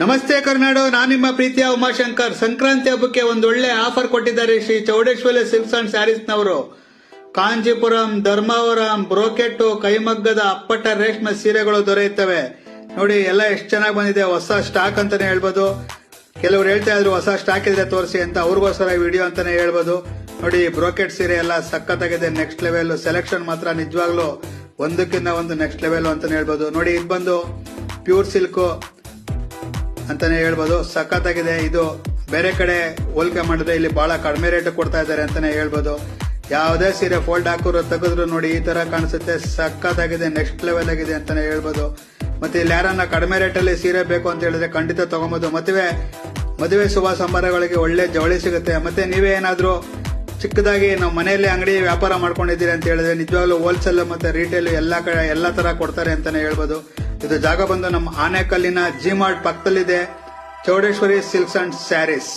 ನಮಸ್ತೆ ಕರ್ನಾಡು, ನಾನು ನಿಮ್ಮ ಪ್ರೀತಿಯ ಉಮಾಶಂಕರ್. ಸಂಕ್ರಾಂತಿ ಹಬ್ಬಕ್ಕೆ ಒಂದು ಒಳ್ಳೆ ಆಫರ್ ಕೊಟ್ಟಿದ್ದಾರೆ ಶ್ರೀ ಚೌಡೇಶ್ವರಿ ಸಿಲ್ಕ್ಸ್ ಅಂಡ್ ಸ್ಯಾರೀಸ್ ನವರು. ಕಾಂಜೀಪುರಂ, ಧರ್ಮಾವರಂ, ಬ್ರೋಕೆಟ್, ಕೈಮಗ್ಗದ ಅಪ್ಪಟ ರೇಷ್ಮೆ ಸೀರೆಗಳು ದೊರೆಯುತ್ತವೆ. ನೋಡಿ ಎಲ್ಲ ಎಷ್ಟು ಚೆನ್ನಾಗಿ ಬಂದಿದೆ, ಹೊಸ ಸ್ಟಾಕ್ ಅಂತಾನೆ ಹೇಳ್ಬೋದು. ಕೆಲವರು ಹೇಳ್ತಾ ಇದ್ರು ಹೊಸ ಸ್ಟಾಕ್ ಇದ್ರೆ ತೋರಿಸಿ ಅಂತ, ಅವ್ರಿಗೋಸ್ಕರ ವಿಡಿಯೋ ಅಂತಾನೆ ಹೇಳ್ಬೋದು. ನೋಡಿ ಬ್ರೋಕೆಟ್ ಸೀರೆ ಎಲ್ಲ ಸಖತ್ತಾಗಿದೆ, ನೆಕ್ಸ್ಟ್ ಲೆವೆಲ್. ಸೆಲೆಕ್ಷನ್ ಮಾತ್ರ ನಿಜವಾಗ್ಲೂ ಒಂದಕ್ಕಿಂತ ಒಂದು ನೆಕ್ಸ್ಟ್ ಲೆವೆಲ್ ಅಂತಾನೆ ಹೇಳ್ಬೋದು. ನೋಡಿ ಇದು ಬಂದು ಪ್ಯೂರ್ ಸಿಲ್ಕ್ ಅಂತಾನೆ ಹೇಳ್ಬೋದು, ಸಖತ್ತಾಗಿದೆ. ಇದು ಬೇರೆ ಕಡೆ ಹೋಲಿಕೆ ಮಾಡಿದ್ರೆ ಇಲ್ಲಿ ಬಹಳ ಕಡಿಮೆ ರೇಟ್ ಕೊಡ್ತಾ ಇದ್ದಾರೆ ಅಂತಾನೆ ಹೇಳ್ಬೋದು. ಯಾವುದೇ ಸೀರೆ ಫೋಲ್ಡ್ ಹಾಕೋರು ತೆಗೆದ್ರು ನೋಡಿ ಈ ತರ ಕಾಣಿಸುತ್ತೆ, ಸಖತ್ತಾಗಿದೆ, ನೆಕ್ಸ್ಟ್ ಲೆವೆಲ್ ಆಗಿದೆ ಅಂತಾನೆ ಹೇಳ್ಬೋದು. ಮತ್ತೆ ಇಲ್ಲಿ ಯಾರನ್ನ ಕಡಿಮೆ ರೇಟಲ್ಲಿ ಸೀರೆ ಬೇಕು ಅಂತ ಹೇಳಿದ್ರೆ ಖಂಡಿತ ತಗೊಬಹುದು. ಮದುವೆ ಶುಭ ಸಂಬಂಧಗಳಿಗೆ ಒಳ್ಳೆ ಜವಳಿ ಸಿಗುತ್ತೆ. ಮತ್ತೆ ನೀವೇ ಏನಾದ್ರೂ ಚಿಕ್ಕದಾಗಿ ನಾವು ಮನೆಯಲ್ಲಿ ಅಂಗಡಿ ವ್ಯಾಪಾರ ಮಾಡ್ಕೊಂಡಿದ್ದೀರಿ ಅಂತ ಹೇಳಿದ್ರೆ ನಿಜವಾಗ್ಲೂ ಹೋಲ್ಸೇಲ್ ಮತ್ತೆ ರಿಟೇಲ್ ಎಲ್ಲಾ ತರ ಕೊಡ್ತಾರೆ ಅಂತಾನೆ ಹೇಳ್ಬೋದು. ಇದು ಜಾಗ ಬಂದು ನಮ್ಮ ಆನೇಕಲ್ಲಿನ ಜಿ ಮಾರ್ಟ್ ಪಕ್ಕದಲ್ಲಿದೆ, ಚೌಡೇಶ್ವರಿ ಸಿಲ್ಕ್ಸ್ ಅಂಡ್ ಸ್ಯಾರೀಸ್.